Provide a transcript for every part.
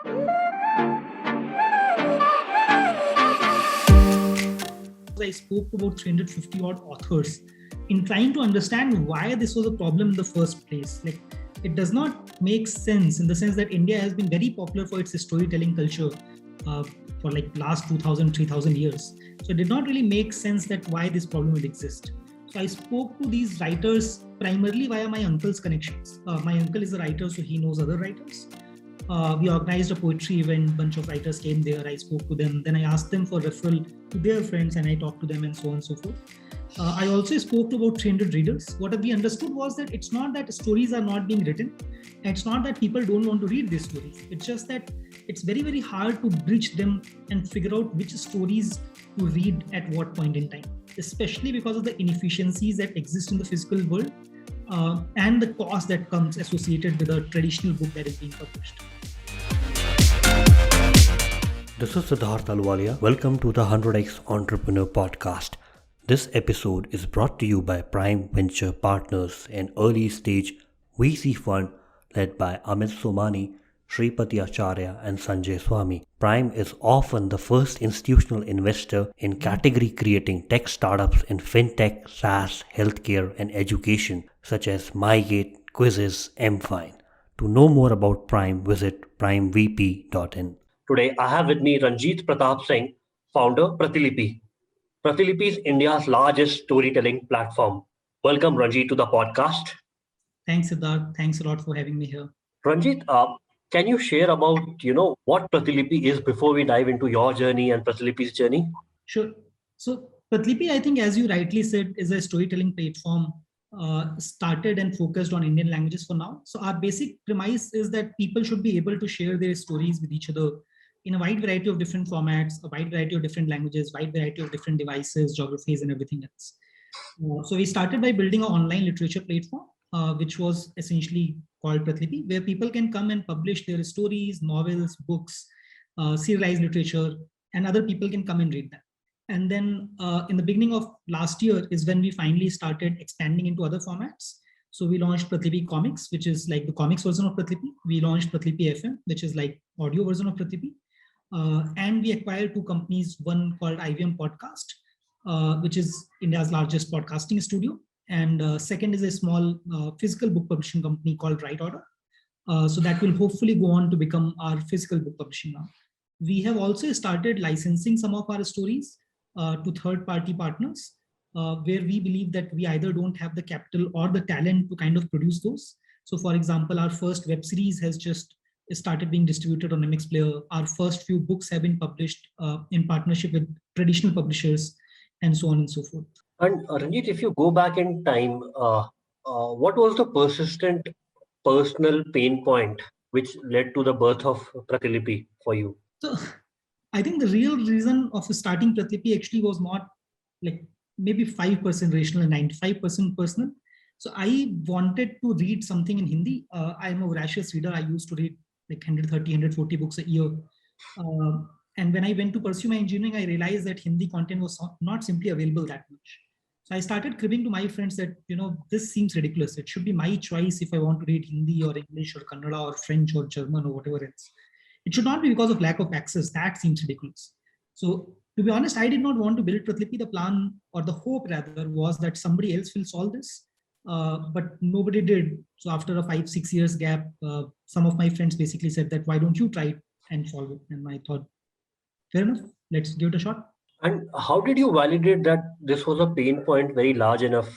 I spoke to about 350 odd authors in trying to understand why this was a problem in the first place. Like, it does not make sense in the sense that India has been very popular for its storytelling culture uh, for like last 2000, 3000 years. So it did not really make sense that why this problem would exist. So I spoke to these writers primarily via my uncle's connections. My uncle is a writer, so he knows other writers. We organized a poetry event. Bunch of writers came there. I spoke to them. Then I asked them for referral to their friends, and I talked to them, and so on and so forth. I also spoke to about 300 readers. What we understood was that it's not that stories are not being written. It's not that people don't want to read these stories. It's just that it's very, very hard to bridge them and figure out which stories to read at what point in time, especially because of the inefficiencies that exist in the physical world and the cost that comes associated with a traditional book that is being published. This is Siddharth Alwalia. Welcome to the 100x Entrepreneur Podcast. This episode is brought to you by Prime Venture Partners, an early stage VC fund led by Amit Somani, Shripati Acharya, and Sanjay Swami. Prime is often the first institutional investor in category creating tech startups in fintech, SaaS, healthcare, and education, such as MyGate, Quizzes, MFine. To know more about Prime, visit primevp.in. Today, I have with me Ranjit Pratap Singh, founder Pratilipi. Pratilipi is India's largest storytelling platform. Welcome, Ranjit, to the podcast. Thanks, Siddharth. Thanks a lot for having me here. Ranjit, can you share about what Pratilipi is before we dive into your journey and Pratilipi's journey? Sure. So Pratilipi, I think, as you rightly said, is a storytelling platform started and focused on Indian languages for now. So our basic premise is that people should be able to share their stories with each other in a wide variety of different formats, a wide variety of different languages, wide variety of different devices, geographies, and everything else. So we started by building an online literature platform, which was essentially called Pratilipi, where people can come and publish their stories, novels, books, serialized literature, and other people can come and read them. And then in the beginning of last year is when we finally started expanding into other formats. So we launched Pratilipi Comics, which is like the comics version of Pratilipi. We launched Pratilipi FM, which is like audio version of Pratilipi. And we acquired two companies, one called IVM Podcast, which is India's largest podcasting studio. And second is a small physical book publishing company called Right Order. So that will hopefully go on to become our physical book publishing now. We have also started licensing some of our stories to third-party partners, where we believe that we either don't have the capital or the talent to kind of produce those. So for example, our first web series has just started being distributed on MX Player. Our first few books have been published in partnership with traditional publishers, and so on and so forth. And Ranjit, if you go back in time, what was the persistent personal pain point which led to the birth of Pratilipi for you? So I think the real reason of starting Pratilipi actually was not like maybe 5% rational and 95% personal. So I wanted to read something in Hindi. I am a voracious reader. I used to read like 130, 140 books a year. And when I went to pursue my engineering, I realized that Hindi content was not simply available that much. So I started cribbing to my friends that, this seems ridiculous. It should be my choice if I want to read Hindi or English or Kannada or French or German or whatever else. It should not be because of lack of access. That seems ridiculous. So to be honest, I did not want to build Pratilipi. The plan, or the hope rather, was that somebody else will solve this. But nobody did. So after a 5-6 years gap, some of my friends basically said that, why don't you try it and solve it? And I thought, fair enough, let's give it a shot. And how did you validate that this was a pain point very large enough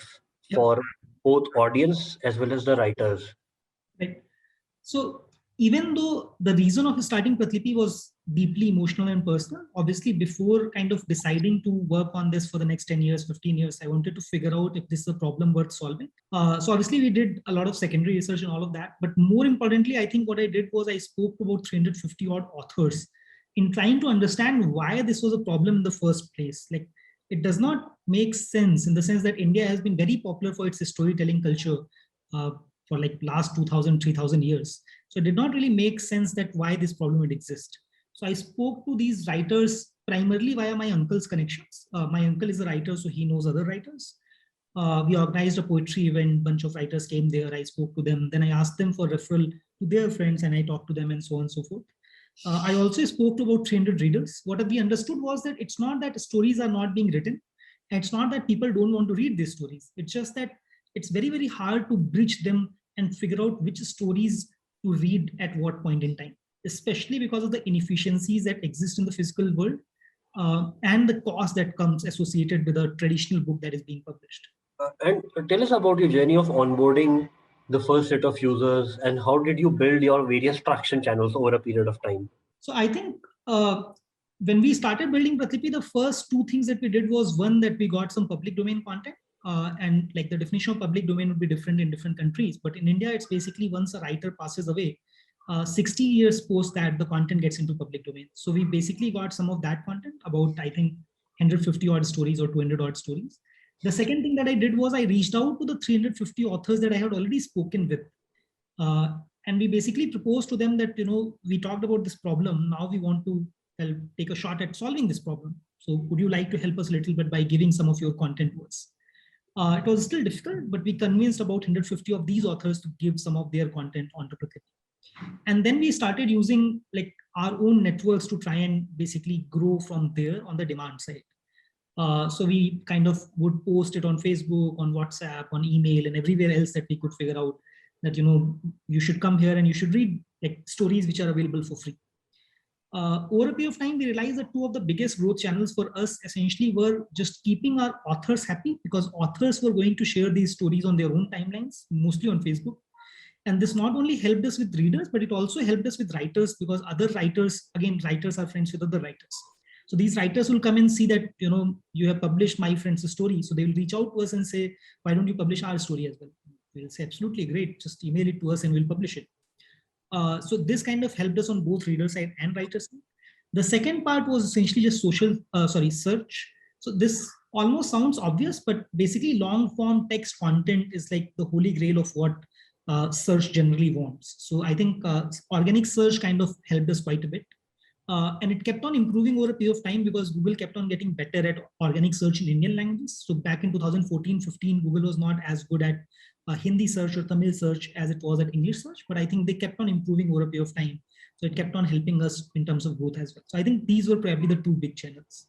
for both audience as well as the writers? Right. So even though the reason of starting Pratilipi was deeply emotional and personal, obviously before kind of deciding to work on this for the next 10 years, 15 years, I wanted to figure out if this is a problem worth solving. So obviously we did a lot of secondary research and all of that. But more importantly, I think what I did was I spoke to about 350 odd authors in trying to understand why this was a problem in the first place. Like, it does not make sense in the sense that India has been very popular for its storytelling culture for like last 2000, 3000 years. So it did not really make sense that why this problem would exist. So I spoke to these writers primarily via my uncle's connections. My uncle is a writer, so he knows other writers. We organized a poetry event, bunch of writers came there, I spoke to them, then I asked them for referral to their friends, and I talked to them, and so on and so forth. I also spoke to about 300 readers. What we understood was that it's not that stories are not being written. And it's not that people don't want to read these stories. It's just that it's very, very hard to bridge them and figure out which stories to read at what point in time, especially because of the inefficiencies that exist in the physical world and the cost that comes associated with a traditional book that is being published. And tell us about your journey of onboarding the first set of users and how did you build your various traction channels over a period of time? So I think when we started building Pratlipi, the first two things that we did was one, that we got some public domain content. And like the definition of public domain would be different in different countries. But in India, it's basically once a writer passes away, 60 years post that the content gets into public domain. So we basically got some of that content, about, I think, 150 odd stories or 200 odd stories. The second thing that I did was I reached out to the 350 authors that I had already spoken with. And we basically proposed to them that, we talked about this problem. Now we want to take a shot at solving this problem. So would you like to help us a little bit by giving some of your content to us? It was still difficult, but we convinced about 150 of these authors to give some of their content onto Pratlipi. And then we started using like our own networks to try and basically grow from there on the demand side. So we kind of would post it on Facebook, on WhatsApp, on email, and everywhere else that we could figure out that, you should come here and you should read like stories which are available for free. Over a period of time, we realized that two of the biggest growth channels for us essentially were just keeping our authors happy, because authors were going to share these stories on their own timelines, mostly on Facebook. And this not only helped us with readers, but it also helped us with writers, because other writers, again, writers are friends with other writers. So these writers will come and see that, you have published my friend's story. So they will reach out to us and say, why don't you publish our story as well? We'll say, absolutely great. Just email it to us and we'll publish it. So this kind of helped us on both reader side and writer side. The second part was essentially just search. So this almost sounds obvious, but basically long form text content is like the holy grail of what search generally wants. So I think organic search kind of helped us quite a bit. And it kept on improving over a period of time because Google kept on getting better at organic search in Indian languages. So back in 2014-15, Google was not as good at Hindi search or Tamil search as it was at English search, but I think they kept on improving over a period of time. So it kept on helping us in terms of growth as well. So I think these were probably the two big channels.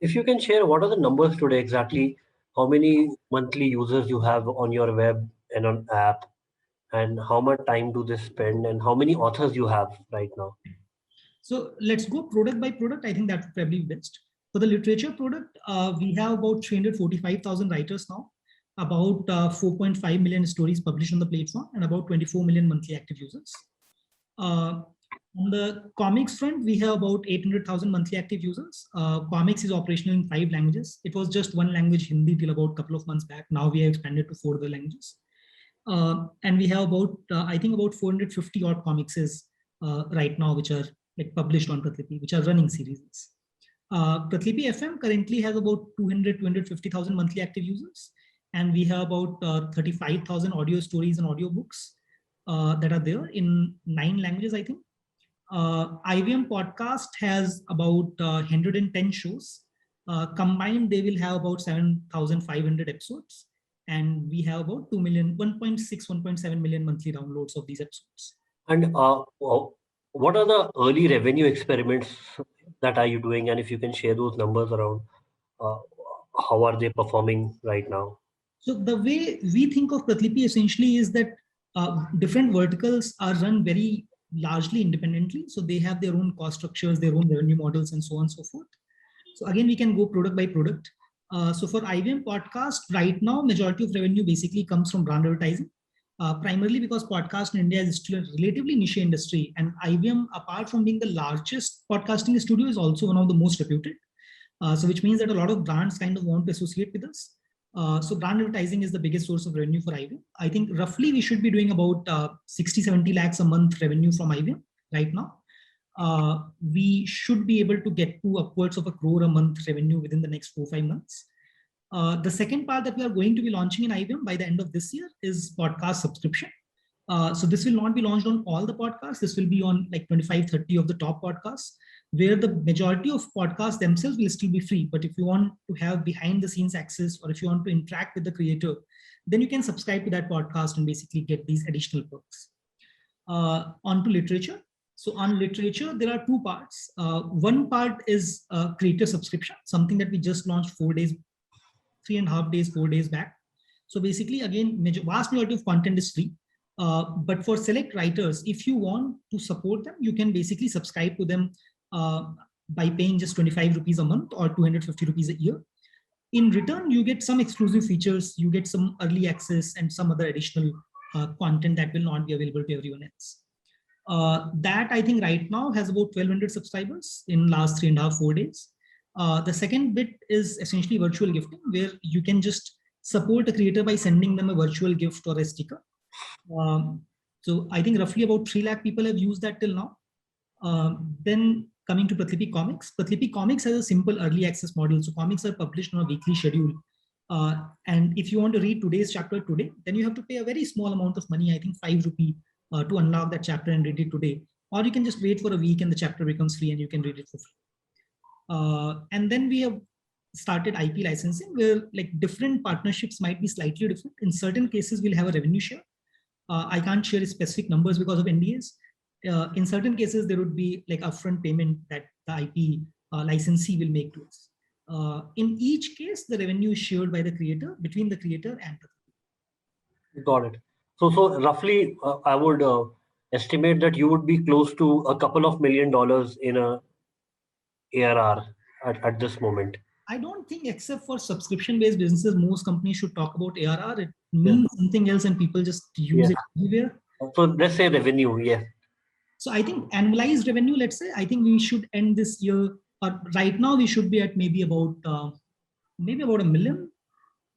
If you can share, what are the numbers today exactly? How many monthly users you have on your web and on app, and how much time do they spend, and how many authors you have right now? So let's go product by product. I think that would probably be best. For the literature product, we have about 345,000 writers now, about 4.5 million stories published on the platform, and about 24 million monthly active users. On the comics front, we have about 800,000 monthly active users. Comics is operational in 5 languages. It was just one language, Hindi, till about a couple of months back. Now we have expanded to 4 other languages. And we have about, I think about 450 odd comics right now, which are like published on Pratlipi, which are running series. Pratlipi FM currently has about 250,000 monthly active users. And we have about 35,000 audio stories and audiobooks that are there in 9 languages, I think. IVM podcast has about 110 shows. Combined, they will have about 7,500 episodes. And we have about 1.7 million monthly downloads of these episodes. And what are the early revenue experiments that are you doing? And if you can share those numbers around, how are they performing right now? So the way we think of Pratlipi essentially is that different verticals are run very largely independently. So they have their own cost structures, their own revenue models, and so on and so forth. So again, we can go product by product. So for IVM podcast, right now, majority of revenue basically comes from brand advertising. Primarily because podcast in India is still a relatively niche industry, and IVM, apart from being the largest podcasting studio, is also one of the most reputed. So which means that a lot of brands kind of want to associate with us. So brand advertising is the biggest source of revenue for IVM. I think roughly we should be doing about 60-70 lakhs a month revenue from IVM right now. We should be able to get to upwards of 1 crore a month revenue within the next 4-5 months. The second part that we are going to be launching in IVM by the end of this year is podcast subscription. So this will not be launched on all the podcasts. This will be on like 25-30 of the top podcasts, where the majority of podcasts themselves will still be free. But if you want to have behind the scenes access, or if you want to interact with the creator, then you can subscribe to that podcast and basically get these additional perks. On to literature. So on literature, there are two parts. One part is creator subscription, something that we just launched 4 days, 3.5 days, 4 days back. So basically, again, vast majority of content is free. But for select writers, if you want to support them, you can basically subscribe to them by paying just 25 rupees a month or 250 rupees a year. In return, you get some exclusive features, you get some early access and some other additional content that will not be available to everyone else. That I think right now has about 1,200 subscribers in last 3.5, 4 days. The second bit is essentially virtual gifting, where you can just support a creator by sending them a virtual gift or a sticker. So I think roughly about 3 lakh people have used that till now. Then coming to Pratlipi Comics, Pratlipi Comics has a simple early access model. So comics are published on a weekly schedule. And if you want to read today's chapter today, then you have to pay a very small amount of money, I think 5 rupee, to unlock that chapter and read it today. Or you can just wait for a week and the chapter becomes free and you can read it for free. And then we have started IP licensing, where like different partnerships might be slightly different. In certain cases, we'll have a revenue share. I can't share specific numbers because of NDAs. In certain cases, there would be like upfront payment that the IP licensee will make to us. In each case, the revenue is shared by the creator, between the creator and the Got it. So roughly, I would estimate that you would be close to a couple of $1 million in a ARR at this moment. I don't think, except for subscription-based businesses, most companies should talk about ARR. It means something else and people just use it everywhere. So let's say revenue, yeah. So I think annualized revenue, let's say, I think we should end this year, or right now we should be at maybe about $1 million.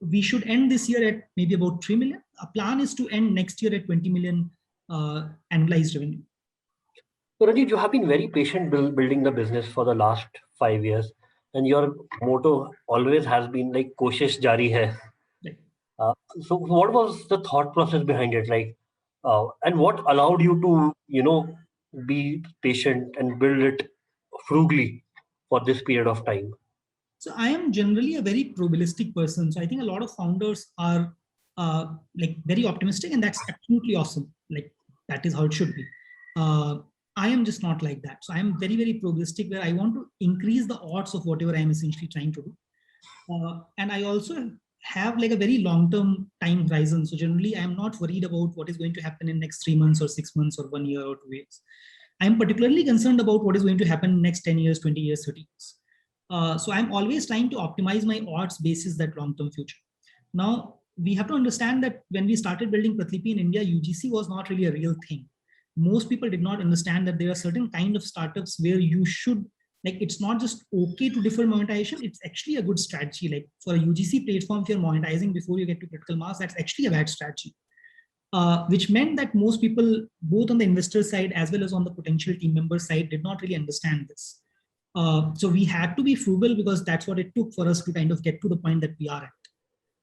We should end this year at maybe about 3 million. Our plan is to end next year at 20 million annualized revenue. So Ranjit, you have been very patient building the business for the last 5 years, and your motto always has been like "Koshish jari hai." Right. So what was the thought process behind it, like, and what allowed you to be patient and build it frugally for this period of time? So I am generally a very probabilistic person. So I think a lot of founders are like very optimistic, and that's absolutely awesome. Like that is how it should be. I am just not like that. So I am very, very probabilistic, where I want to increase the odds of whatever I am essentially trying to do. And I also have like a very long-term time horizon. So generally, I am not worried about what is going to happen in next 3 months or 6 months or 1 year or 2 years. I am particularly concerned about what is going to happen in next 10 years, 20 years, 30 years. So I'm always trying to optimize my odds basis that long-term future. Now, we have to understand that when we started building Pratlipi in India, UGC was not really a real thing. Most people did not understand that there are certain kind of startups where you should, like, it's not just okay to defer monetization, it's actually a good strategy. Like for a UGC platform, if you're monetizing before you get to critical mass, that's actually a bad strategy. Which meant that most people, both on the investor side as well as on the potential team member side, did not really understand this. So we had to be frugal because that's what it took for us to kind of get to the point that we are at.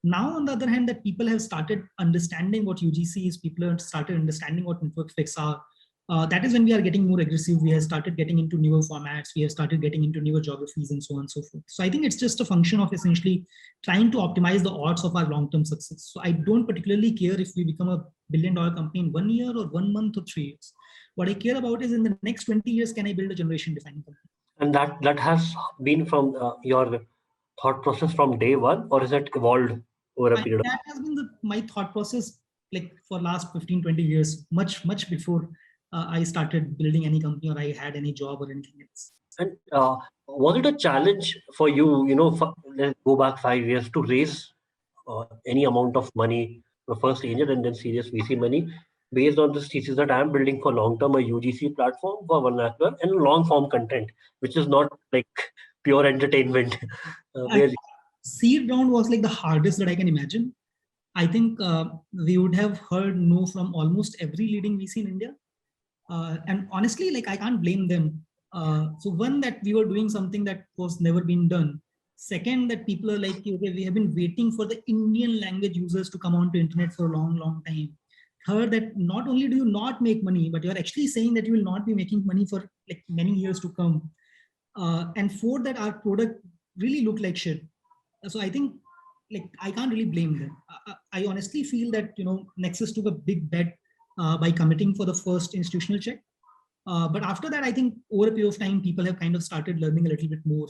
Now, on the other hand, that people have started understanding what UGC is, people have started understanding what network effects are. That is when we are getting more aggressive. We have started getting into newer formats. We have started getting into newer geographies and so on and so forth. So I think it's just a function of essentially trying to optimize the odds of our long-term success. So I don't particularly care if we become $1 billion company in 1 year or 1 month or 3 years. What I care about is in the next 20 years, can I build a generation-defining company? And that has been from your thought process from day one, or is it evolved over a period of time? That has been my thought process like for last 15, 20 years, much before I started building any company or I had any job or anything else. And was it a challenge for you, let's go back 5 years, to raise any amount of money, the first angel and then serious VC money, based on this thesis that I am building for long-term a UGC platform for vernacular and long-form content, which is not like pure entertainment. Seed round was like the hardest that I can imagine. I think we would have heard no from almost every leading VC in India. And honestly, like I can't blame them. So one, that we were doing something that was never been done. Second, that people are like, okay, we have been waiting for the Indian language users to come onto internet for a long time. Third, that not only do you not make money, but you're actually saying that you will not be making money for like many years to come. And fourth, that our product really looked like shit. So I think like I can't really blame them. I honestly feel that Nexus took a big bet by committing for the first institutional check. But after that, I think over a period of time, people have kind of started learning a little bit more.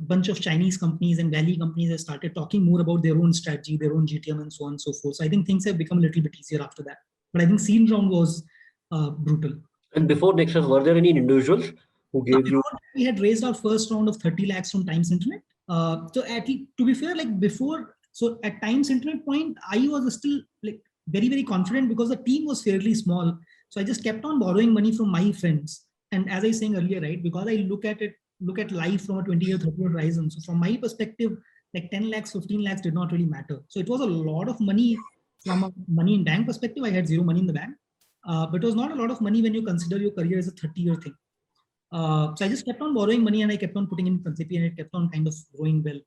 Bunch of Chinese companies and Valley companies have started talking more about their own strategy, their own GTM, and so on and so forth. So I think things have become a little bit easier after that. But I think seed round was brutal. And before Nexus, were there any individuals who gave you? We had raised our first round of 30 lakhs from Times Internet. So at least, to be fair, like before, so at Times Internet point, I was still like very, very confident because the team was fairly small. So I just kept on borrowing money from my friends. And as I was saying earlier, right, because I look at life from a 20-year, 30-year horizon. So from my perspective, like 10 lakhs, 15 lakhs did not really matter. So it was a lot of money from a money in bank perspective. I had zero money in the bank. But it was not a lot of money when you consider your career as a 30-year thing. So I just kept on borrowing money and I kept on putting in Pratilipi and it kept on kind of growing well.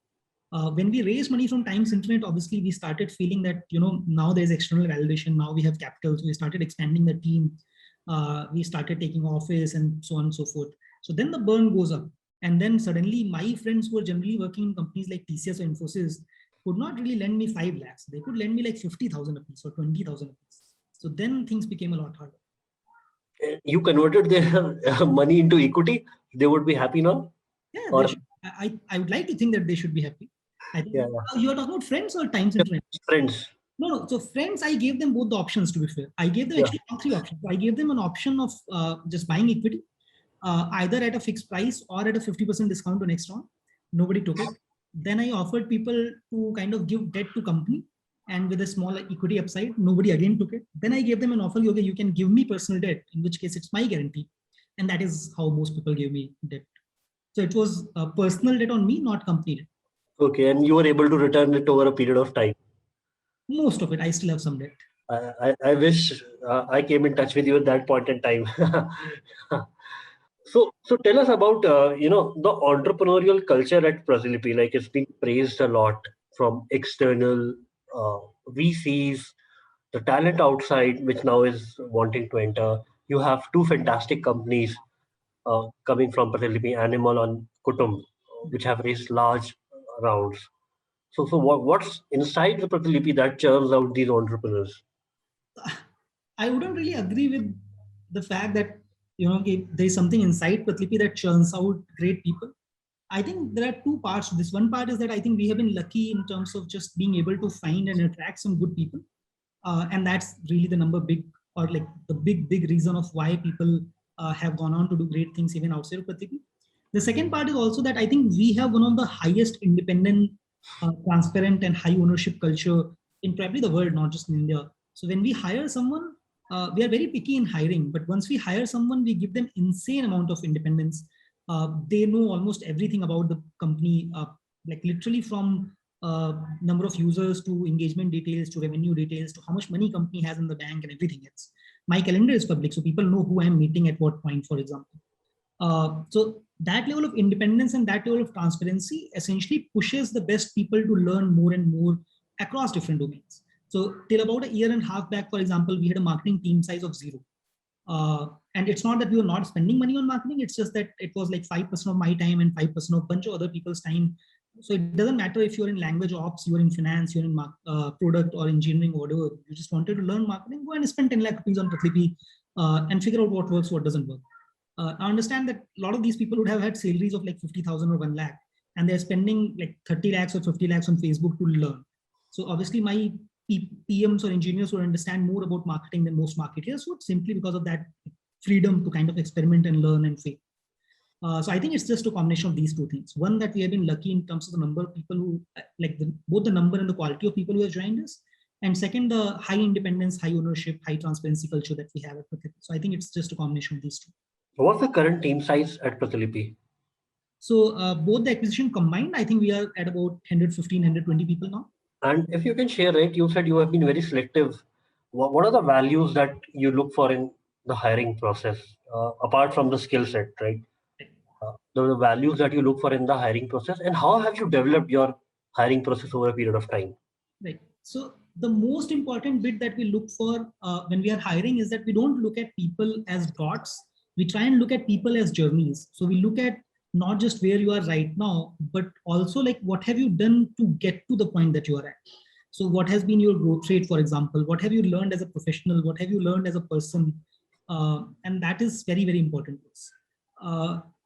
When we raised money from Times Internet, obviously we started feeling that, now there's external validation. Now we have capital. So we started expanding the team. We started taking office and so on and so forth. So then the burn goes up. And then suddenly my friends who were generally working in companies like TCS or Infosys could not really lend me 5 lakhs. They could lend me like 50,000 apiece or 20,000 apiece. So then things became a lot harder. You converted their money into equity. They would be happy now. Yeah, I would like to think that they should be happy. I think you are talking about friends or Times Internet? Friends. No. So friends, I gave them both the options, to be fair. I gave them actually all 3 options. So I gave them an option of just buying equity, either at a fixed price or at a 50% discount on next round. Nobody took it. Then I offered people to kind of give debt to company and with a small equity upside. Nobody again took it. Then I gave them an offer, okay, you can give me personal debt, in which case it's my guarantee. And that is how most people gave me debt. So it was personal debt on me, not company debt. Okay, and you were able to return it over a period of time. Most of it, I still have some debt. I wish I came in touch with you at that point in time. So tell us about the entrepreneurial culture at Pratilipi. Like it's been praised a lot from external VCs, the talent outside, which now is wanting to enter. You have 2 fantastic companies coming from Pratilipi, Animal and Kutum, which have raised large rounds. So what's inside the Pratilipi that churns out these entrepreneurs? I wouldn't really agree with the fact that there's something inside Pratilipi that churns out great people. I think there are 2 parts to this. One part is that I think we have been lucky in terms of just being able to find and attract some good people. And that's really the big reason of why people have gone on to do great things even outside of Pratilipi. The second part is also that I think we have one of the highest independent, transparent and high ownership culture in probably the world, not just in India. So when we hire someone, we are very picky in hiring, but once we hire someone, we give them insane amount of independence. They know almost everything about the company, like literally from number of users to engagement details to revenue details to how much money company has in the bank and everything else. My calendar is public, so people know who I'm meeting at what point, for example. So that level of independence and that level of transparency essentially pushes the best people to learn more and more across different domains. So till about a year and a half back, for example, we had a marketing team size of 0. And it's not that we were not spending money on marketing. It's just that it was like 5% of my time and 5% of a bunch of other people's time. So it doesn't matter if you're in language ops, you're in finance, you're in product or engineering, or whatever. You just wanted to learn marketing, go and spend 10 lakh rupees on Pratilipi and figure out what works, what doesn't work. I understand that a lot of these people would have had salaries of like 50,000 or 1 lakh, and they're spending like 30 lakhs or 50 lakhs on Facebook to learn. So obviously my PMs or engineers would understand more about marketing than most marketers would, simply because of that freedom to kind of experiment and learn and fail. So I think it's just a combination of these 2 things. One, that we have been lucky in terms of the number of people who both the number and the quality of people who have joined us. And second, the high independence, high ownership, high transparency culture that we have at Pratilipi. So I think it's just a combination of these 2. What's the current team size at Pratilipi? So both the acquisition combined, I think we are at about 115, 120 people now. And if you can share, right, you said you have been very selective. What are the values that you look for in the hiring process, apart from the skill set, right? The values that you look for in the hiring process, and how have you developed your hiring process over a period of time? Right. So the most important bit that we look for when we are hiring is that we don't look at people as dots. We try and look at people as journeys. So we look at not just where you are right now, but also like what have you done to get to the point that you are at. So what has been your growth rate, for example? What have you learned as a professional? What have you learned as a person? And that is very, very important to us.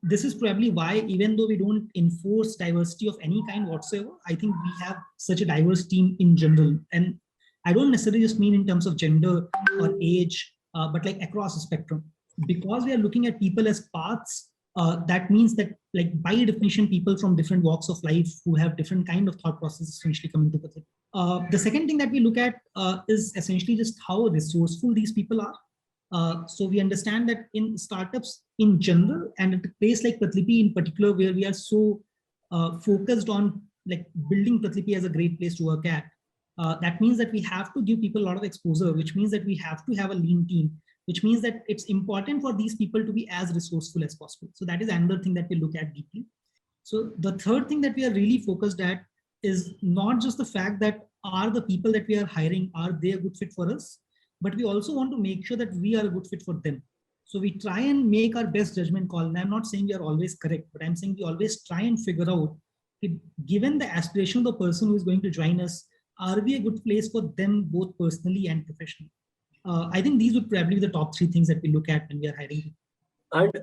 This is probably why, even though we don't enforce diversity of any kind whatsoever, I think we have such a diverse team in general. And I don't necessarily just mean in terms of gender or age, but like across the spectrum. Because we are looking at people as paths, that means that, like, by definition, people from different walks of life who have different kind of thought processes essentially come into the thing. The second thing that we look at is essentially just how resourceful these people are. So we understand that in startups in general, and at a place like Pratilipi in particular, where we are so focused on like building Pratilipi as a great place to work at, that means that we have to give people a lot of exposure, which means that we have to have a lean team, which means that it's important for these people to be as resourceful as possible. So that is another thing that we look at deeply. So the third thing that we are really focused at is not just the fact that are the people that we are hiring, are they a good fit for us, but we also want to make sure that we are a good fit for them. So we try and make our best judgment call. And I'm not saying we are always correct, but I'm saying we always try and figure out, given the aspiration of the person who is going to join us, are we a good place for them both personally and professionally? I think these would probably be the top three things that we look at when we are hiring. And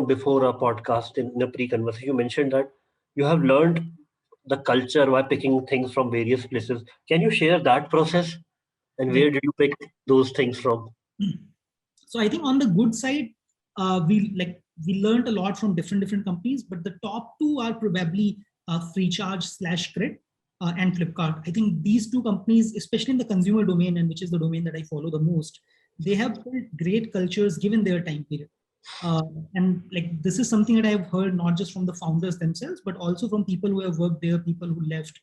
before a podcast in a pre-conversation, you mentioned that you have learned the culture by picking things from various places. Can you share that process? And where did you pick those things from? So I think on the good side, we learned a lot from different companies, but the top two are probably Freecharge/Cred and Flipkart. I think these two companies, especially in the consumer domain, and which is the domain that I follow the most, they have built great cultures given their time period. And like this is something that I have heard not just from the founders themselves, but also from people who have worked there, people who left,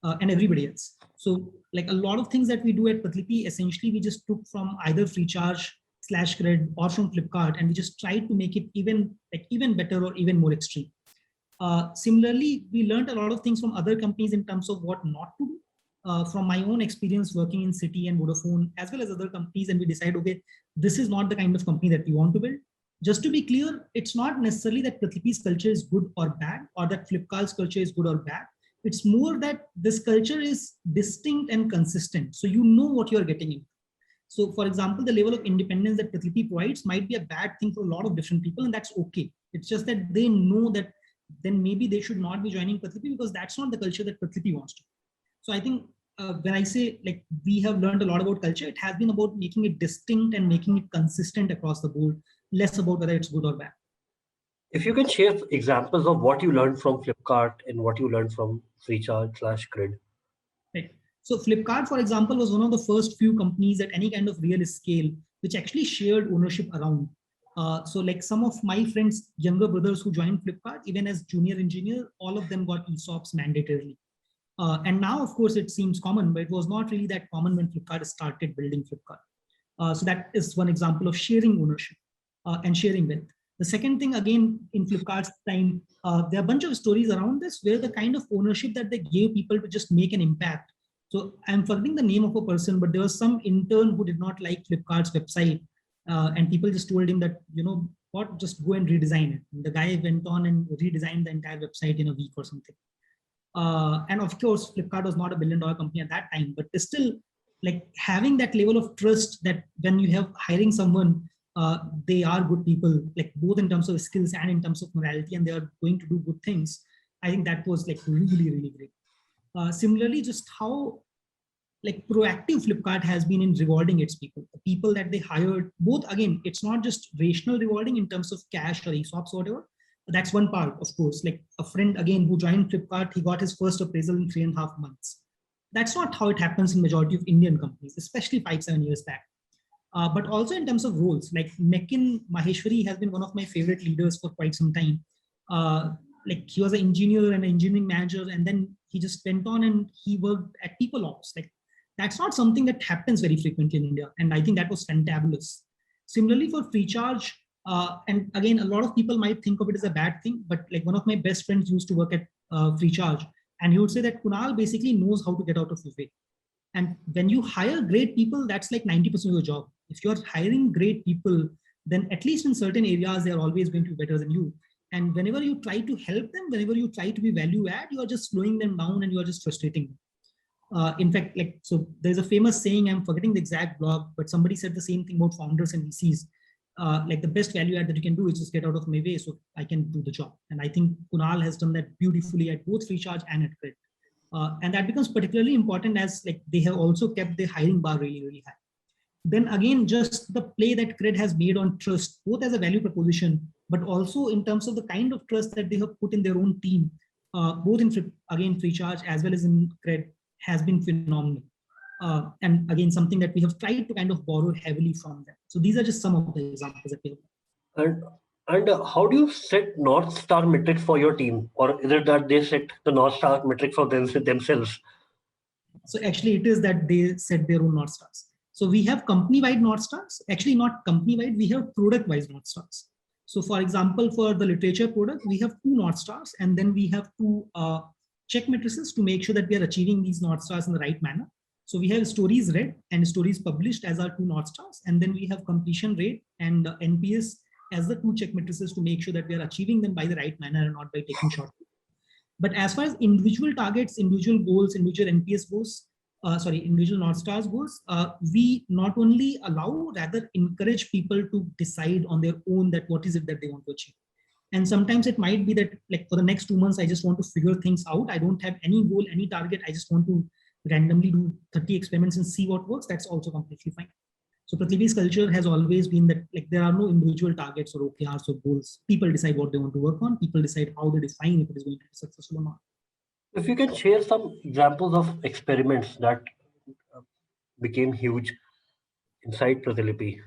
and everybody else. So like a lot of things that we do at Pratilipi, essentially we just took from either Freecharge/Cred or from Flipkart, and we just tried to make it even better or even more extreme. Similarly, we learned a lot of things from other companies in terms of what not to do. From my own experience working in Citi and Vodafone, as well as other companies, and we decide, okay, this is not the kind of company that we want to build. Just to be clear, it's not necessarily that Pratilipi's culture is good or bad, or that Flipkart's culture is good or bad. It's more that this culture is distinct and consistent. So you know what you're getting into. So for example, the level of independence that Pratilipi provides might be a bad thing for a lot of different people, and that's okay. It's just that they know that then maybe they should not be joining Pratilipi because that's not the culture that Pratilipi wants to. So I think when I say like we have learned a lot about culture, it has been about making it distinct and making it consistent across the board, less about whether it's good or bad. If you can share examples of what you learned from Flipkart and what you learned from Freecharge/Cred. Right. So Flipkart, for example, was one of the first few companies at any kind of real scale which actually shared ownership around. So like some of my friends, younger brothers who joined Flipkart, even as junior engineer, all of them got ESOPs mandatorily. And now, of course, it seems common, but it was not really that common when Flipkart started building Flipkart. So that is one example of sharing ownership and sharing wealth. The second thing, again, in Flipkart's time, there are a bunch of stories around this where the kind of ownership that they gave people to just make an impact. So I'm forgetting the name of a person, but there was some intern who did not like Flipkart's website. And people just told him that, you know what, just go and redesign it. And the guy went on and redesigned the entire website in a week or something. And of course, Flipkart was not $1 billion company at that time, but still, like having that level of trust that when you have hiring someone, they are good people, like both in terms of skills and in terms of morality, and they are going to do good things. I think that was like really, really great. Similarly, just how like proactive Flipkart has been in rewarding its people, the people that they hired, both, again, it's not just rational rewarding in terms of cash or ESOPs or whatever. That's one part, of course. Like a friend, again, who joined Flipkart, he got his first appraisal in 3.5 months. That's not how it happens in majority of Indian companies, especially 5-7 years back. But also in terms of roles, like Mekin Maheshwari has been one of my favorite leaders for quite some time. Like he was an engineer and an engineering manager, and then he just went on and he worked at People Ops. Like that's not something that happens very frequently in India. And I think that was fantabulous. Similarly for Freecharge, and again, a lot of people might think of it as a bad thing, but like one of my best friends used to work at Freecharge, and he would say that Kunal basically knows how to get out of your way. And when you hire great people, that's like 90% of your job. If you're hiring great people, then at least in certain areas, they're always going to be better than you. And whenever you try to help them, whenever you try to be value add, you are just slowing them down and you are just frustrating them. In fact, like, so there's a famous saying, I'm forgetting the exact blog, but somebody said the same thing about founders and VCs. Like the best value add that you can do is just get out of my way so I can do the job. And I think Kunal has done that beautifully at both Freecharge and at Cred. And that becomes particularly important as like they have also kept the hiring bar really, really high. Then again, just the play that Cred has made on trust, both as a value proposition, but also in terms of the kind of trust that they have put in their own team, both in again Freecharge as well as in Cred, has been phenomenal. And again, something that we have tried to kind of borrow heavily from them. So these are just some of the examples that we have. And how do you set North Star metrics for your team, or is it that they set the North Star metric for themselves? So actually, it is that they set their own North Stars. So we have company-wide North Stars. Actually, not company-wide. We have product-wise North Stars. So for example, for the literature product, we have 2 North Stars, and then we have 2 check matrices to make sure that we are achieving these North Stars in the right manner. So we have stories read and stories published as our 2 North Stars, and then we have completion rate and NPS as the 2 check matrices to make sure that we are achieving them by the right manner and not by taking shortcuts. But as far as individual targets, individual goals, individual NPS goes, individual North Stars goes, we not only allow, rather encourage people to decide on their own that what is it that they want to achieve. And sometimes it might be that like for the next 2 months, I just want to figure things out. I don't have any goal, any target. I just want to randomly do 30 experiments and see what works. That's also completely fine. So Pratlipi's culture has always been that like there are no individual targets or OKRs or goals. People decide what they want to work on. People decide how they define if it is going to be successful or not. If you can share some examples of experiments that became huge inside Pratilipi.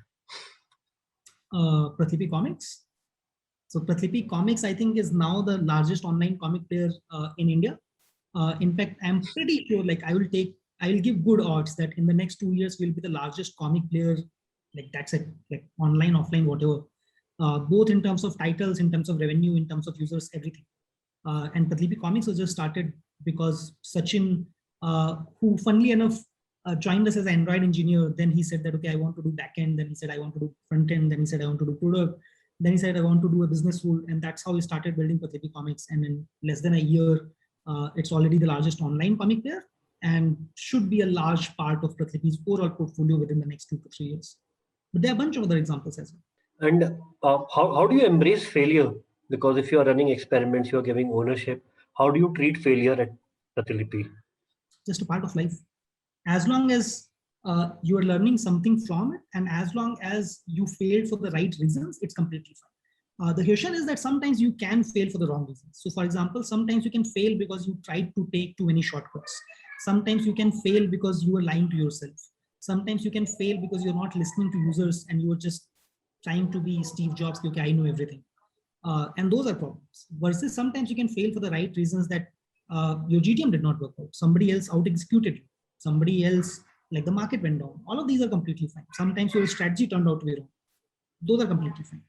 Pratlipi Comics. So Pratlipi Comics, I think, is now the largest online comic player in India. In fact, I'm pretty sure like I will give good odds that in the next 2 years we'll be the largest comic player, like that's it, like online, offline, whatever, both in terms of titles, in terms of revenue, in terms of users, everything. And Pratlipi Comics was just started because Sachin, who funnily enough joined us as an Android engineer, then he said that, okay, I want to do backend. Then he said, I want to do front end. Then he said, I want to do product. Then he said, I want to do a business rule. And that's how we started building Pratlipi Comics. And in less than a year, it's already the largest online comic player and should be a large part of Pratlipi's overall portfolio within the next 2 to 3 years. But there are a bunch of other examples as well. And how do you embrace failure? Because if you are running experiments, you are giving ownership. How do you treat failure at Pratilipi? Just a part of life. As long as you are learning something from it, and as long as you failed for the right reasons, it's completely fine. The question is that sometimes you can fail for the wrong reasons. So for example, sometimes you can fail because you tried to take too many shortcuts. Sometimes you can fail because you are lying to yourself. Sometimes you can fail because you're not listening to users and you are just trying to be Steve Jobs, okay, I know everything. And those are problems. Versus sometimes you can fail for the right reasons, that your GTM did not work out. Somebody else out executed you. Somebody else, like the market went down. All of these are completely fine. Sometimes your strategy turned out to be wrong. Those are completely fine.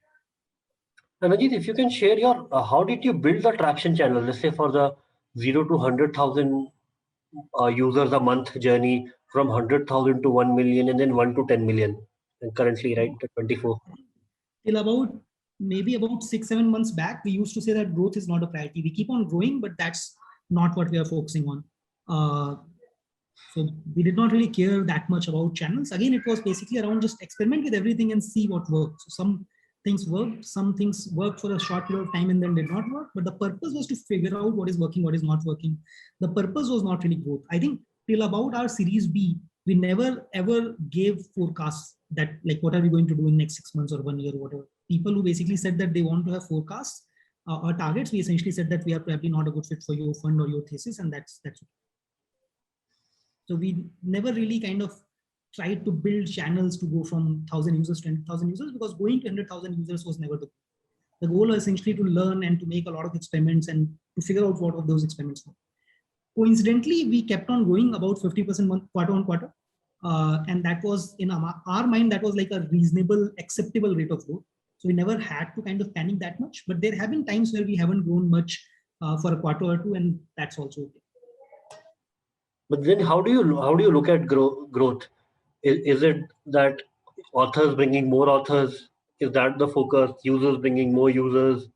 And Ajit, if you can share your, how did you build the traction channel? Let's say for the 0 to 100,000 users a month journey, from 100,000 to 1 million, and then 1 to 10 million. And currently, right, to 24. Till about maybe about 6-7 months back, we used to say that growth is not a priority. We keep on growing, but that's not what we are focusing on. So we did not really care that much about channels. Again, it was basically around just experiment with everything and see what works. So some things worked, some things worked for a short period of time and then did not work. But the purpose was to figure out what is working, what is not working. The purpose was not really growth. I think till about our Series B, we never ever gave forecasts that like what are we going to do in next 6 months or 1 year, whatever. People who basically said that they want to have forecasts or targets, we essentially said that we are probably not a good fit for your fund or your thesis, and that's okay. So we never really kind of tried to build channels to go from 1,000 users to 100,000 users, because going to 100,000 users was never the goal. The goal was essentially to learn and to make a lot of experiments and to figure out what of those experiments were. Coincidentally, we kept on growing about 50% quarter on quarter. And that was in our mind, that was like a reasonable, acceptable rate of growth. So we never had to kind of panic that much, but there have been times where we haven't grown much for a quarter or two, and that's also okay. But then how do you look at growth? Is it that authors bringing more authors? Is that the focus? Users bringing more users?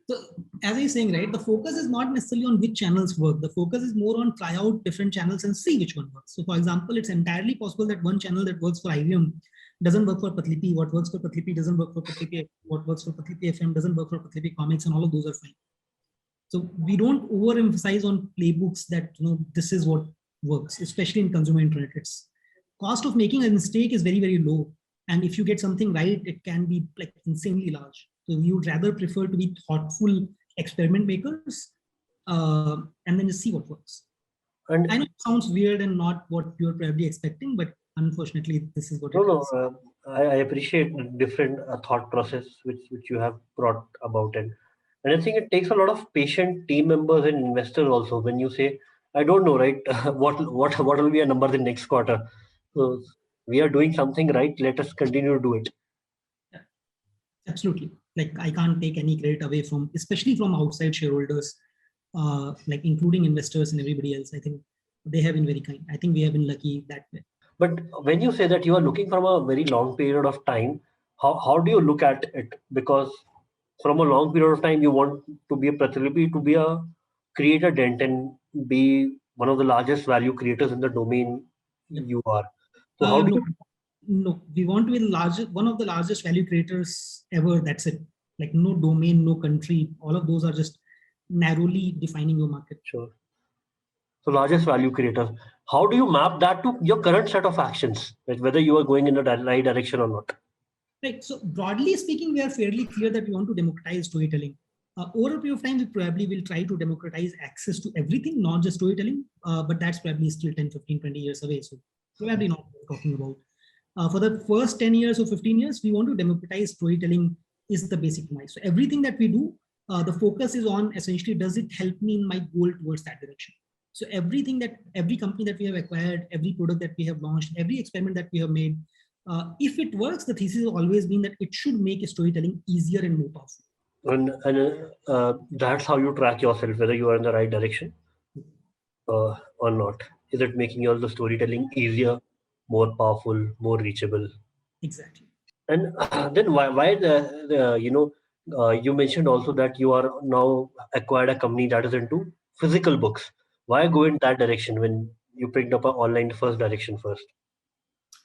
So as I was saying, right, the focus is not necessarily on which channels work. The focus is more on try out different channels and see which one works. So for example, it's entirely possible that one channel that works for IVM doesn't work for Patlipi. What works for Patlipi doesn't work for Patlipi. What works for Patlipi FM doesn't work for Patlipi Comics, and all of those are fine. So we don't overemphasize on playbooks that this is what works, especially in consumer internet. It's cost of making a mistake is very, very low. And if you get something right, it can be like insanely large. So we would rather prefer to be thoughtful experiment makers and then just see what works. And I know it sounds weird and not what you're probably expecting, but unfortunately, this is what it no, is. I appreciate the different thought process which you have brought about, and I think it takes a lot of patient team members and investors also. When you say, I don't know, right, what will be a number the next quarter? So we are doing something right. Let us continue to do it. Yeah, absolutely. Like I can't take any credit away from, especially from outside shareholders, like including investors and everybody else. I think they have been very kind. I think we have been lucky that way. But when you say that you are looking from a very long period of time, how do you look at it? Because from a long period of time, you want to be a Pratilipi, to be a create a dent and be one of the largest value creators in the domain Yep. you are. So how do No, you? no, we want to be the largest, one of the largest value creators ever. That's it. Like no domain, no country. All of those are just narrowly defining your market. Sure. So largest value creators. How do you map that to your current set of actions, like whether you are going in the right direction or not? Right. So broadly speaking, we are fairly clear that we want to democratize storytelling. Over a period of time, we probably will try to democratize access to everything, not just storytelling, but that's probably still 10, 15, 20 years away. So probably not what we're talking about. For the first 10 years or 15 years, we want to democratize storytelling is the basic premise. So everything that we do, the focus is on essentially, does it help me in my goal towards that direction? So everything that every company that we have acquired, every product that we have launched, every experiment that we have made, if it works, the thesis has always been that it should make storytelling easier and more powerful. And that's how you track yourself, whether you are in the right direction or not. Is it making your the storytelling easier, more powerful, more reachable? Exactly. And then why you mentioned also that you are now acquired a company that is into physical books. Why go in that direction when you picked up an online first direction first?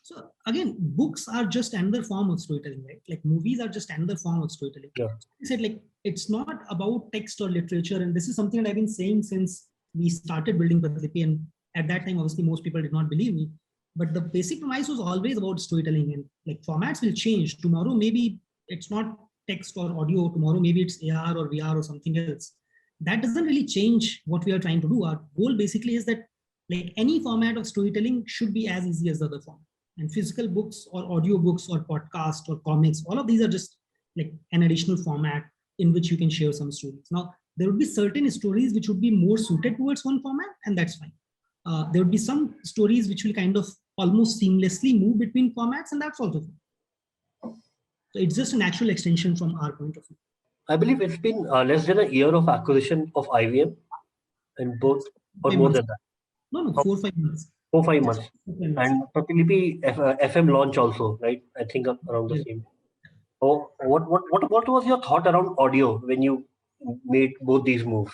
So again, books are just another form of storytelling, right? Like movies are just another form of storytelling. Yeah. I said like it's not about text or literature, and this is something that I've been saying since we started building Pratilipi. And at that time, obviously, most people did not believe me. But the basic premise was always about storytelling, and like formats will change. Tomorrow, maybe it's not text or audio. Tomorrow, maybe it's AR or VR or something else. That doesn't really change what we are trying to do. Our goal basically is that like any format of storytelling should be as easy as the other form. And physical books or audio books or podcast or comics, all of these are just like an additional format in which you can share some stories. Now, there would be certain stories which would be more suited towards one format, and that's fine. There would be some stories which will kind of almost seamlessly move between formats, and that's also fine. So it's just a natural extension from our point of view. I believe it's been less than a year of acquisition of IVM, and both or 5 more months. than that. No, 4-5 months. 4-5 months. 4-5 months. And Pratilipi FM launch also, right? I think around the same. Oh, what was your thought around audio when you made both these moves?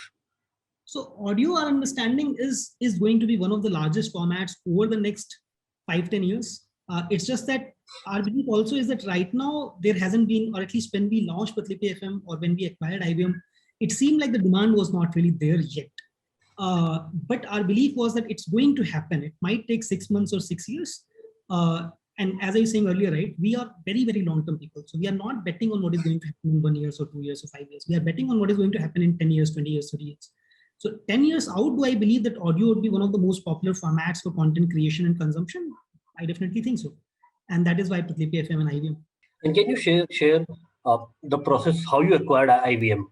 So audio, our understanding is going to be one of the largest formats over the next 5-10 years. It's just that our belief also is that right now there hasn't been, or at least when we launched Pratilipi FM or when we acquired IVM, it seemed like the demand was not really there yet. But our belief was that it's going to happen. It might take 6 months or 6 years. And as I was saying earlier, right, we are very, very long-term people. So we are not betting on what is going to happen in 1 year or 2 years or 5 years. We are betting on what is going to happen in 10 years, 20 years, 30 years. So 10 years out, do I believe that audio would be one of the most popular formats for content creation and consumption? I definitely think so. And that is why Pratilipi FM and IVM. And can you share the process, how you acquired IVM?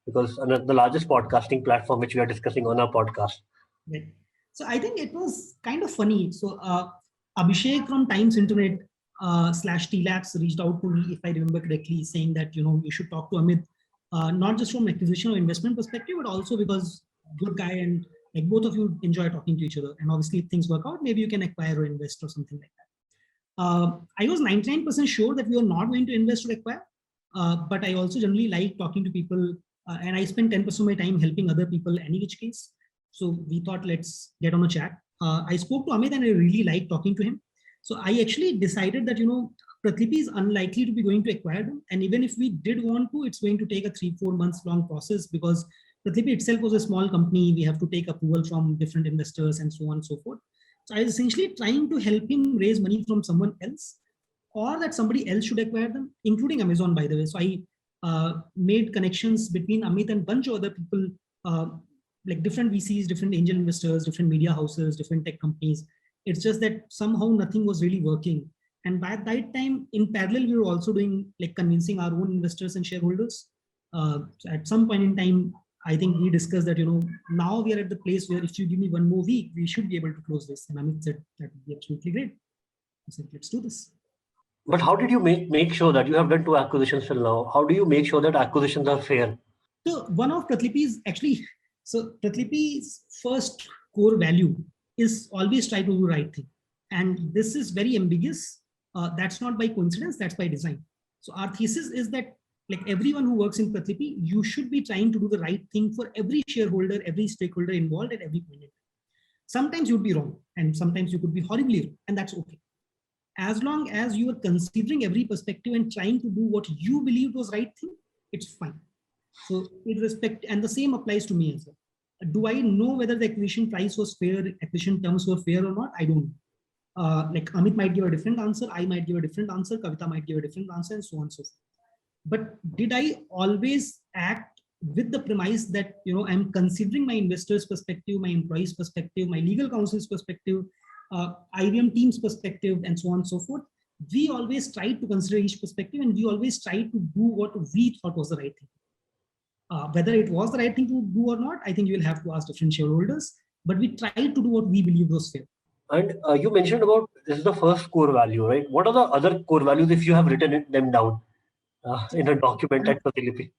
Because the largest podcasting platform which we are discussing on our podcast. Right. So I think it was kind of funny. So Abhishek from Times Internet /TLabs reached out to me, if I remember correctly, saying that, you should talk to Amit, not just from acquisition or investment perspective, but also because good guy and like both of you enjoy talking to each other. And obviously if things work out, maybe you can acquire or invest or something like that. I was 99% sure that we were not going to invest or acquire, but I also generally like talking to people and I spend 10% of my time helping other people any which case. So we thought, let's get on a chat. I spoke to Amit and I really liked talking to him. So I actually decided that, Pratlipi is unlikely to be going to acquire them. And even if we did want to, it's going to take a 3-4 months long process because Pratlipi itself was a small company. We have to take approval from different investors and so on and so forth. So I was essentially trying to help him raise money from someone else, or that somebody else should acquire them, including Amazon, by the way. So I made connections between Amit and a bunch of other people, like different VCs, different angel investors, different media houses, different tech companies. It's just that somehow nothing was really working. And by that time, in parallel, we were also doing like convincing our own investors and shareholders. So at some point in time, I think we discussed that, now we are at the place where if you give me 1 more week, we should be able to close this. And Amit said, that would be absolutely great. I said, let's do this. But how did you make sure that you have done 2 acquisitions till now? How do you make sure that acquisitions are fair? So one of Pratlipi's Pratlipi's first core value is always try to do the right thing. And this is very ambiguous. That's not by coincidence, that's by design. So our thesis is that like everyone who works in Pratlipi, you should be trying to do the right thing for every shareholder, every stakeholder involved at every point in time. Sometimes you'd be wrong and sometimes you could be horribly wrong, and that's okay. As long as you are considering every perspective and trying to do what you believe was right thing, it's fine. So and the same applies to me as well. Do I know whether the acquisition price was fair, acquisition terms were fair or not? I don't know. Like Amit might give a different answer, I might give a different answer, Kavita might give a different answer, and so on and so forth. But did I always act with the premise that, I'm considering my investors' perspective, my employees' perspective, my legal counsel's perspective, IBM team's perspective, and so on and so forth? We always tried to consider each perspective, and we always tried to do what we thought was the right thing. Whether it was the right thing to do or not, I think you will have to ask different shareholders, but we tried to do what we believe was fair. And you mentioned about this is the first core value, right? What are the other core values if you have written them down in a document at Pratlipi?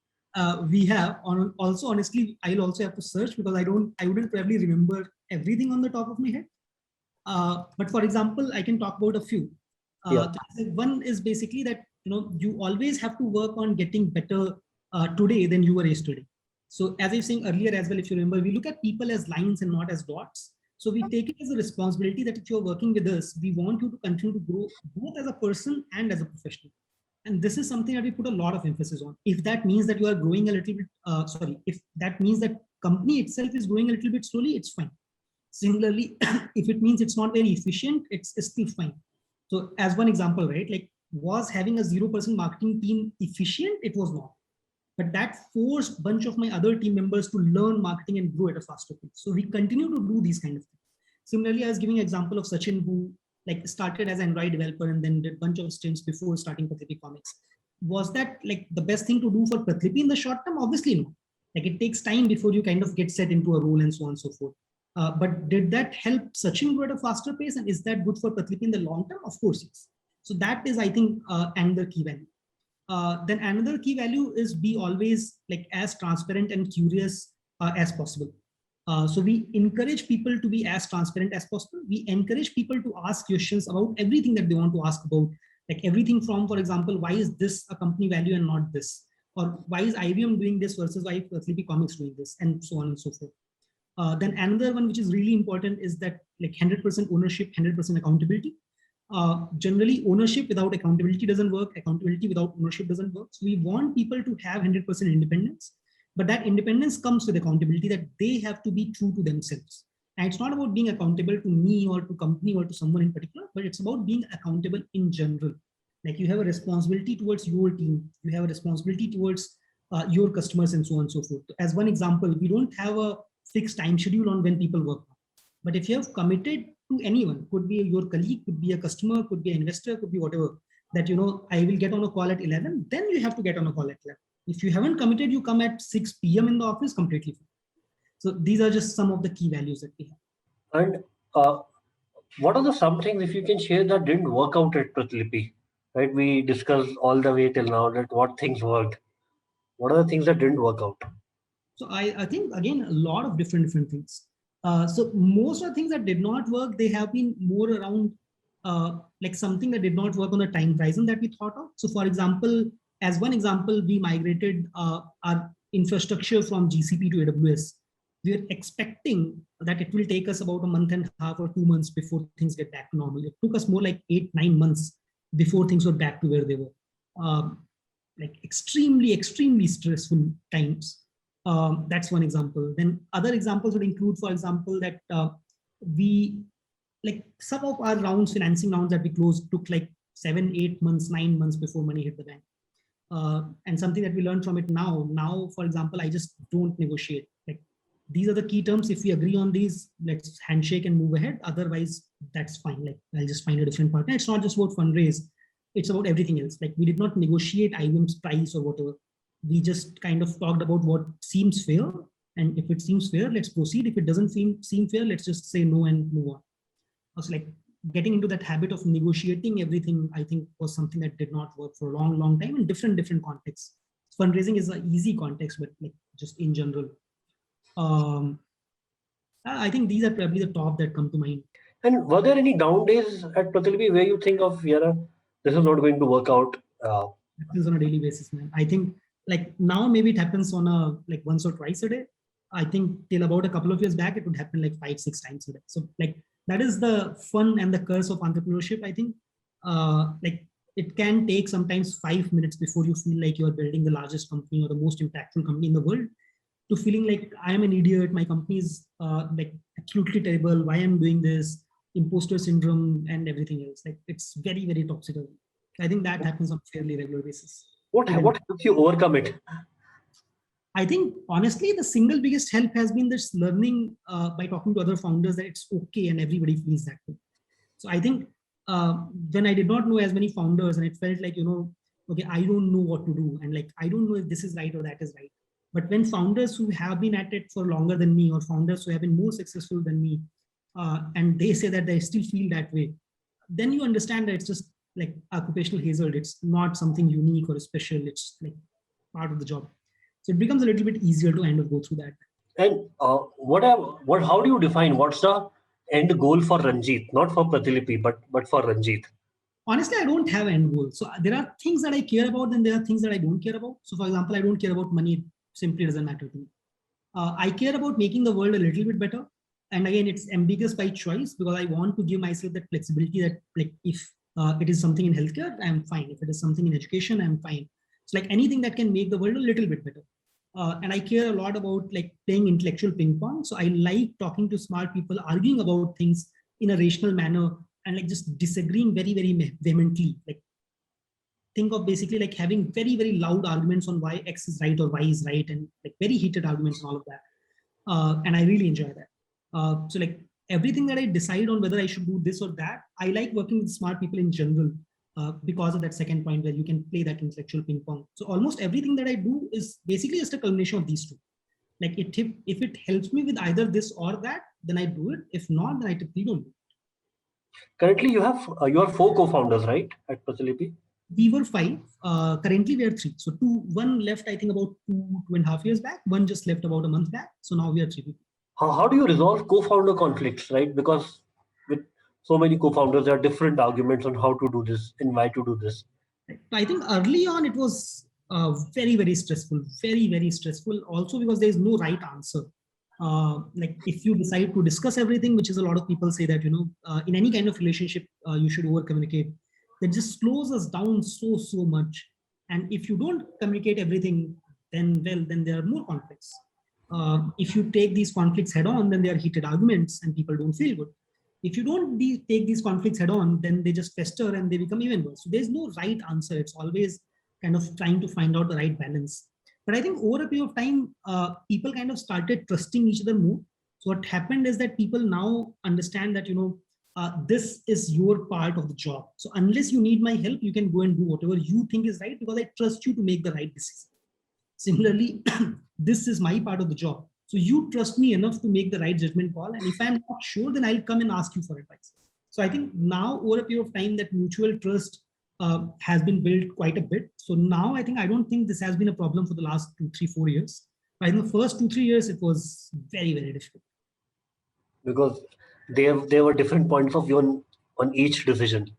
We have also, honestly, I'll also have to search because I wouldn't probably remember everything on the top of my head. But for example, I can talk about a few. One is basically that, you always have to work on getting better today than you were yesterday. So as I was saying earlier as well, if you remember, we look at people as lines and not as dots. So we take it as a responsibility that if you're working with us, we want you to continue to grow both as a person and as a professional. And this is something that we put a lot of emphasis on. If that means that you are growing a little bit, if that means that company itself is growing a little bit slowly, it's fine. Similarly, if it means it's not very efficient, it's still fine. So as one example, right, like was having a 0% marketing team efficient? It was not. But that forced a bunch of my other team members to learn marketing and grow at a faster pace. So we continue to do these kind of things. Similarly, I was giving an example of Sachin, who like started as an Android developer and then did a bunch of stints before starting Pratlipi Comics. Was that like the best thing to do for Pratlipi in the short term? Obviously no. Like it takes time before you kind of get set into a role and so on and so forth. But did that help Sachin grow at a faster pace? And is that good for Pratlipi in the long term? Of course, yes. So that is, I think, another key value. Then another key value is be always like as transparent and curious as possible. So we encourage people to be as transparent as possible. We encourage people to ask questions about everything that they want to ask about, like everything from, for example, why is this a company value and not this? Or why is IBM doing this versus why Pratlipi Comics doing this, and so on and so forth. Then another one which is really important is that like 100% ownership, 100% accountability. Generally, ownership without accountability doesn't work. Accountability without ownership doesn't work. So we want people to have 100% independence, but that independence comes with accountability, that they have to be true to themselves. And it's not about being accountable to me or to company or to someone in particular, but it's about being accountable in general. Like you have a responsibility towards your team, you have a responsibility towards your customers and so on and so forth. As one example, we don't have a fixed time schedule on when people work. But if you have committed to anyone, could be your colleague, could be a customer, could be an investor, could be whatever, that, I will get on a call at 11, then you have to get on a call at 11. If you haven't committed, you come at 6 p.m. in the office, completely fine. So these are just some of the key values that we have. And what are some things, if you can share, that didn't work out at Pratlipi? Right, we discussed all the way till now that what things worked. What are the things that didn't work out? So I think, again, a lot of different things. So most of the things that did not work, they have been more around like something that did not work on the time horizon that we thought of. So for example, as one example, we migrated our infrastructure from GCP to AWS, we're expecting that it will take us about a month and a half or 2 months before things get back to normal. It took us more like 8-9 months before things were back to where they were. Like extremely stressful times. That's one example. Then other examples would include, for example, that we, like some of our rounds, financing rounds that we closed took like 7-8 months, 9 months before money hit the bank. And something that we learned from it now, for example, I just don't negotiate. Like, these are the key terms. If we agree on these, let's handshake and move ahead. Otherwise, that's fine. Like, I'll just find a different partner. It's not just about fundraise. It's about everything else. Like, we did not negotiate IBM's price or whatever. We just kind of talked about what seems fair. And if it seems fair, let's proceed. If it doesn't seem fair, let's just say no and move on. Also, like, getting into that habit of negotiating everything, I think, was something that did not work for a long time in different contexts. Fundraising is an easy context, but like just in general. I think these are probably the top that come to mind. And were there any down days at Pratilipi where you think of, yeah, this is not going to work out? It happens on a daily basis, man. I think like now maybe it happens on a like once or twice a day. I think till about a couple of years back, it would happen like 5-6 times a day. So like that is the fun and the curse of entrepreneurship. I think like it can take sometimes 5 minutes before you feel like you're building the largest company or the most impactful company in the world, to feeling like I am an idiot, my company is like acutely terrible, why I'm doing this, imposter syndrome and everything else. Like it's very toxic. I think that happens on a fairly regular basis. What helps you overcome it? I think honestly, the single biggest help has been this learning by talking to other founders that it's okay and everybody feels that way. So I think when I did not know as many founders and it felt like, okay, I don't know what to do. And like, I don't know if this is right or that is right. But when founders who have been at it for longer than me, or founders who have been more successful than me, and they say that they still feel that way, then you understand that it's just like occupational hazard. It's not something unique or special. It's like part of the job. So it becomes a little bit easier to kind of go through that. And how do you define what's the end goal for Ranjit? Not for Pratilipi, but for Ranjit. Honestly, I don't have end goal. So there are things that I care about and there are things that I don't care about. So for example, I don't care about money. Simply doesn't matter to me. I care about making the world a little bit better. And again, it's ambiguous by choice because I want to give myself that flexibility that like if it is something in healthcare, I'm fine. If it is something in education, I'm fine. It's like anything that can make the world a little bit better. And I care a lot about like playing intellectual ping pong. So I like talking to smart people, arguing about things in a rational manner and like just disagreeing very vehemently. Like think of basically like having very loud arguments on why X is right or Y is right, and like very heated arguments and all of that. And I really enjoy that. So like everything that I decide on whether I should do this or that, I like working with smart people in general because of that second point where you can play that intellectual ping pong. So almost everything that I do is basically just a culmination of these two. Like if it helps me with either this or that, then I do it. If not, then I typically don't do it. Currently, you are 4 co-founders, right, at Pratilipi? We were 5. Currently, we are 3. So one left, I think, about 2.5 years back. One just left about a month back. So now we are 3 people. How do you resolve co-founder conflicts, right? Because with so many co-founders, there are different arguments on how to do this and why to do this. I think early on, it was very stressful, very stressful. Also because there is no right answer. Like if you decide to discuss everything, which is a lot of people say that, in any kind of relationship, you should over communicate. That just slows us down so much. And if you don't communicate everything, then there are more conflicts. If you take these conflicts head on, then they are heated arguments and people don't feel good. If you don't take these conflicts head on, then they just fester and they become even worse. So there's no right answer. It's always kind of trying to find out the right balance. But I think over a period of time, people kind of started trusting each other more. So what happened is that people now understand that, this is your part of the job. So unless you need my help, you can go and do whatever you think is right because I trust you to make the right decision. Similarly, this is my part of the job. So you trust me enough to make the right judgment call. And if I'm not sure, then I'll come and ask you for advice. So I think now over a period of time, that mutual trust has been built quite a bit. So now I don't think this has been a problem for the last 2, 3, 4 years. But in the first 2, 3 years, it was very difficult. Because there were different points of view on each decision.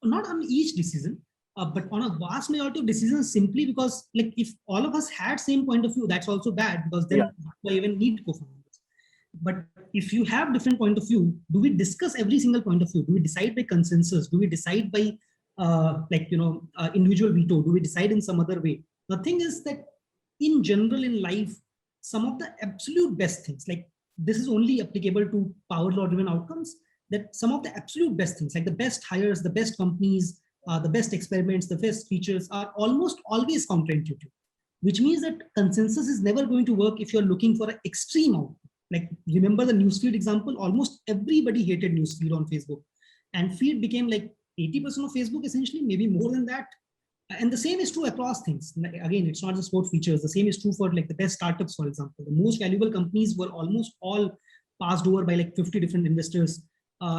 Not on each decision. But on a vast majority of decisions, simply because like if all of us had same point of view, that's also bad, because then we even need co-founders. But if you have different point of view, do we discuss every single point of view? Do we decide by consensus? Do we decide by individual veto? Do we decide in some other way? The thing is that in general in life, some of the absolute best things, like this is only applicable to power law driven outcomes, that some of the absolute best things, like the best hires, the best companies, the best experiments, the best features are almost always counterintuitive, which means that consensus is never going to work if you're looking for an extreme outcome. Like remember the newsfeed example, almost everybody hated newsfeed on Facebook, and feed became like 80% of Facebook essentially, maybe more than that. And the same is true across things. Like, again, it's not just about features. The same is true for like the best startups, for example. The most valuable companies were almost all passed over by like 50 different investors.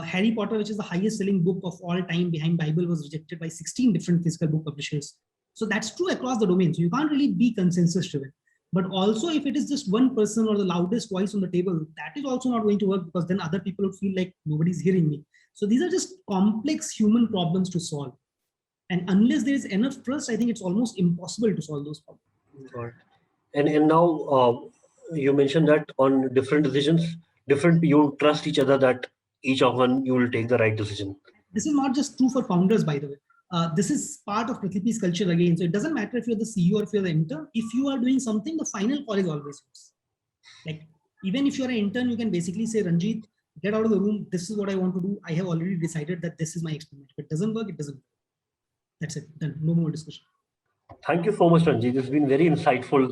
Harry Potter, which is the highest selling book of all time behind Bible, was rejected by 16 different physical book publishers. So that's true across the domain. So you can't really be consensus driven. But also if it is just one person or the loudest voice on the table, that is also not going to work, because then other people would feel like nobody's hearing me. So these are just complex human problems to solve. And unless there is enough trust, I think it's almost impossible to solve those problems. Right. And now you mentioned that on different decisions, you trust each other that each of one you will take the right decision. This is not just true for founders, by the way. This is part of Pratilipi's culture again. So it doesn't matter if you're the CEO or if you're the intern. If you are doing something, the final call is always yours. Like even if you're an intern, you can basically say, Ranjit, get out of the room. This is what I want to do. I have already decided that this is my experiment. If it doesn't work, it doesn't work. That's it. Done. No more discussion. Thank you so much, Ranjit. It's been very insightful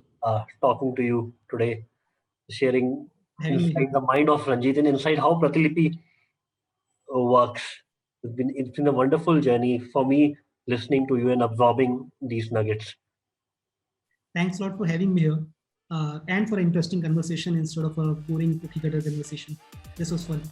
talking to you today, sharing inside the mind of Ranjit and inside how Pratilipi works. It's been a wonderful journey for me listening to you and absorbing these nuggets. Thanks a lot for having me here and for an interesting conversation instead of a boring cookie cutter conversation. This was fun.